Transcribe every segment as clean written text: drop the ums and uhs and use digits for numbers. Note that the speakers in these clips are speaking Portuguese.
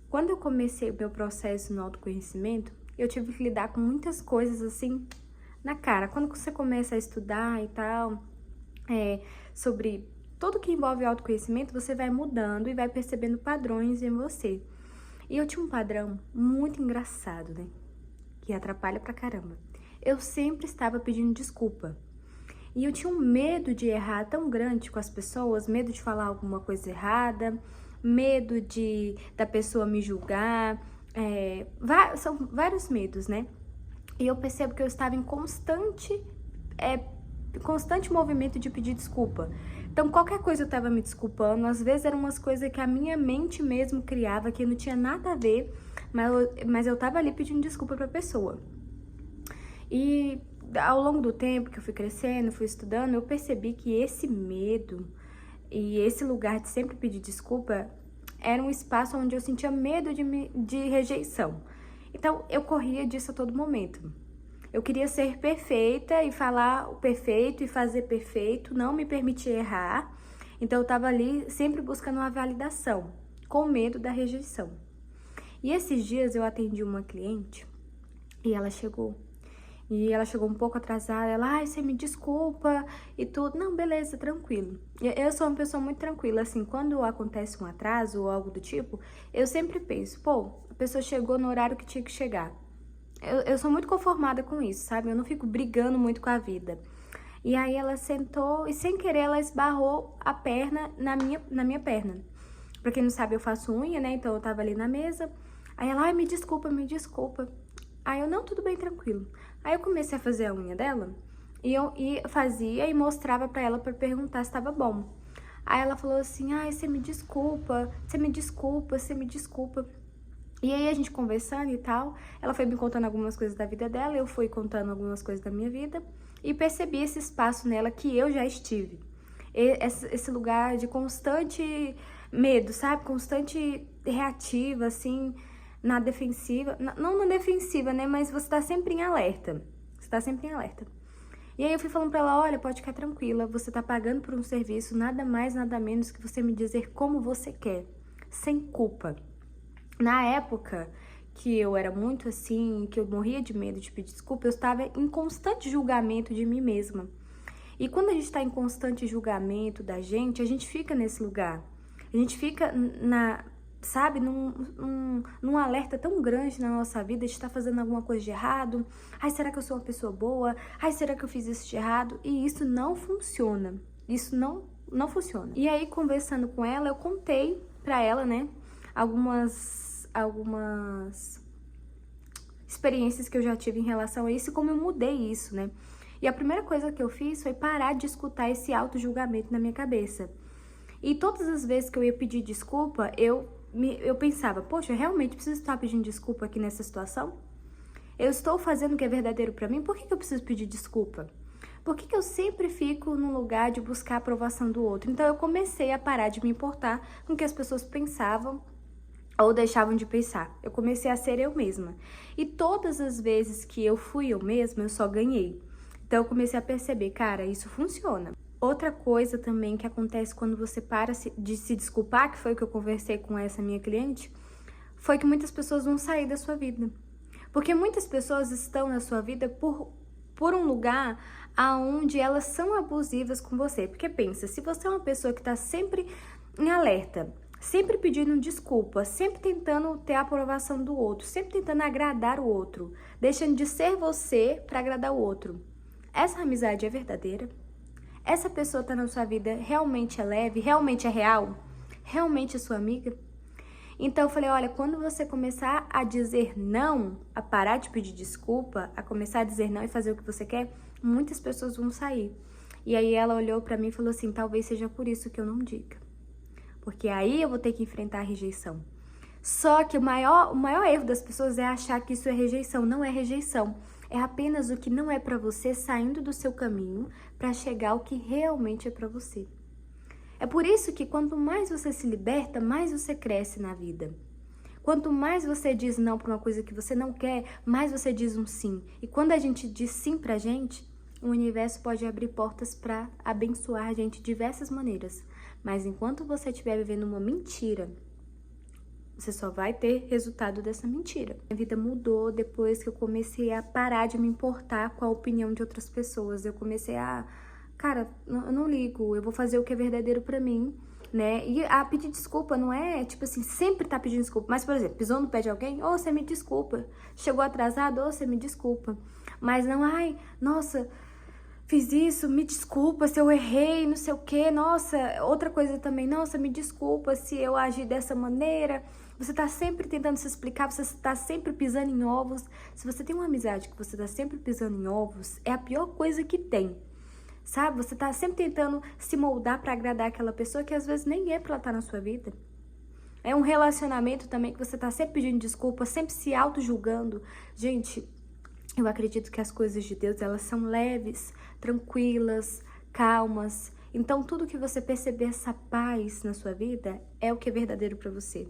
quando eu comecei o meu processo no autoconhecimento, eu tive que lidar com muitas coisas assim na cara. Quando você começa a estudar e tal, sobre tudo que envolve autoconhecimento, você vai mudando e vai percebendo padrões em você. E eu tinha um padrão muito engraçado, né? Que atrapalha pra caramba. Eu sempre estava pedindo desculpa. E eu tinha um medo de errar tão grande com as pessoas, medo de falar alguma coisa errada, medo da pessoa me julgar, são vários medos, né? E eu percebo que eu estava em constante movimento de pedir desculpa. Então, qualquer coisa eu estava me desculpando, às vezes eram umas coisas que a minha mente mesmo criava, que não tinha nada a ver, mas eu estava ali pedindo desculpa pra pessoa. E ao longo do tempo que eu fui crescendo, fui estudando, eu percebi que esse medo e esse lugar de sempre pedir desculpa era um espaço onde eu sentia medo de rejeição. Então, eu corria disso a todo momento. Eu queria ser perfeita e falar o perfeito e fazer perfeito, não me permitir errar. Então, eu estava ali sempre buscando uma validação, com medo da rejeição. E esses dias eu atendi uma cliente e ela chegou um pouco atrasada, ela, ai, você me desculpa e tudo. Não, beleza, tranquilo. Eu sou uma pessoa muito tranquila, assim, quando acontece um atraso ou algo do tipo, eu sempre penso, pô, a pessoa chegou no horário que tinha que chegar. Eu sou muito conformada com isso, sabe? Eu não fico brigando muito com a vida. E aí ela sentou e sem querer ela esbarrou a perna na minha perna. Pra quem não sabe, eu faço unha, né? Então eu tava ali na mesa. Aí ela, ai, me desculpa, me desculpa. Aí eu, não, tudo bem, tranquilo. Aí eu comecei a fazer a unha dela e fazia e mostrava pra ela pra perguntar se tava bom. Aí ela falou assim, ai, você me desculpa, você me desculpa, você me desculpa. E aí a gente conversando e tal, ela foi me contando algumas coisas da vida dela, eu fui contando algumas coisas da minha vida e percebi esse espaço nela que eu já estive. Esse lugar de constante medo, sabe? Constante reativa, assim, na defensiva. Não na defensiva, né? Mas você tá sempre em alerta. Você tá sempre em alerta. E aí eu fui falando pra ela, olha, pode ficar tranquila, você tá pagando por um serviço, nada mais, nada menos que você me dizer como você quer, sem culpa. Na época que eu era muito assim, que eu morria de medo de pedir desculpa, eu estava em constante julgamento de mim mesma. E quando a gente está em constante julgamento da gente, a gente fica nesse lugar. A gente fica sabe, num alerta tão grande na nossa vida de estar fazendo alguma coisa de errado. Ai, será que eu sou uma pessoa boa? Ai, será que eu fiz isso de errado? E isso não funciona. Isso não funciona. E aí, conversando com ela, eu contei pra ela, né, algumas experiências que eu já tive em relação a isso e como eu mudei isso, né? E a primeira coisa que eu fiz foi parar de escutar esse auto-julgamento na minha cabeça. E todas as vezes que eu ia pedir desculpa, eu pensava, poxa, eu realmente preciso estar pedindo desculpa aqui nessa situação? Eu estou fazendo o que é verdadeiro pra mim? Por que eu preciso pedir desculpa? Por que eu sempre fico no lugar de buscar a aprovação do outro? Então eu comecei a parar de me importar com o que as pessoas pensavam ou deixavam de pensar. Eu comecei a ser eu mesma. E todas as vezes que eu fui eu mesma, eu só ganhei. Então eu comecei a perceber, cara, isso funciona. Outra coisa também que acontece quando você para de se desculpar, que foi o que eu conversei com essa minha cliente, foi que muitas pessoas vão sair da sua vida. Porque muitas pessoas estão na sua vida por um lugar aonde elas são abusivas com você. Porque pensa, se você é uma pessoa que está sempre em alerta, sempre pedindo desculpa, sempre tentando ter a aprovação do outro, sempre tentando agradar o outro, deixando de ser você para agradar o outro. Essa amizade é verdadeira? Essa pessoa tá na sua vida realmente é leve, realmente é real? Realmente é sua amiga? Então eu falei, olha, quando você começar a dizer não, a parar de pedir desculpa, a começar a dizer não e fazer o que você quer, muitas pessoas vão sair. E aí ela olhou pra mim e falou assim, talvez seja por isso que eu não diga. Porque aí eu vou ter que enfrentar a rejeição. Só que o maior erro das pessoas é achar que isso é rejeição. Não é rejeição. É apenas o que não é pra você saindo do seu caminho pra chegar ao que realmente é pra você. É por isso que quanto mais você se liberta, mais você cresce na vida. Quanto mais você diz não pra uma coisa que você não quer, mais você diz um sim. E quando a gente diz sim pra gente, o universo pode abrir portas pra abençoar a gente de diversas maneiras. Mas enquanto você estiver vivendo uma mentira, Você só vai ter resultado dessa mentira. Minha vida mudou depois que eu comecei a parar de me importar com a opinião de outras pessoas. Eu comecei a... Cara, eu não ligo, eu vou fazer o que é verdadeiro pra mim, né? E a pedir desculpa não é, tipo assim, sempre tá pedindo desculpa. Mas, por exemplo, pisou no pé de alguém, ô, você me desculpa. Chegou atrasado, ô, você me desculpa. Mas não, ai, nossa, fiz isso, me desculpa se eu errei, não sei o quê. Nossa, outra coisa também, nossa, me desculpa se eu agi dessa maneira. Você tá sempre tentando se explicar, você tá sempre pisando em ovos. Se você tem uma amizade que você tá sempre pisando em ovos, é a pior coisa que tem. Sabe? Você tá sempre tentando se moldar pra agradar aquela pessoa que às vezes nem é pra ela estar na sua vida. É um relacionamento também que você tá sempre pedindo desculpa, sempre se auto-julgando. Gente, eu acredito que as coisas de Deus, elas são leves, tranquilas, calmas. Então, tudo que você perceber essa paz na sua vida é o que é verdadeiro pra você.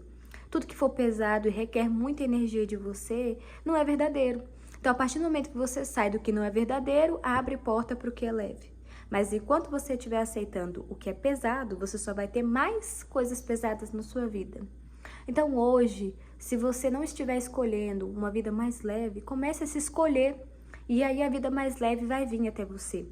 Tudo que for pesado e requer muita energia de você, não é verdadeiro. Então, a partir do momento que você sai do que não é verdadeiro, abre porta para o que é leve. Mas enquanto você estiver aceitando o que é pesado, você só vai ter mais coisas pesadas na sua vida. Então hoje, se você não estiver escolhendo uma vida mais leve, comece a se escolher. E aí a vida mais leve vai vir até você.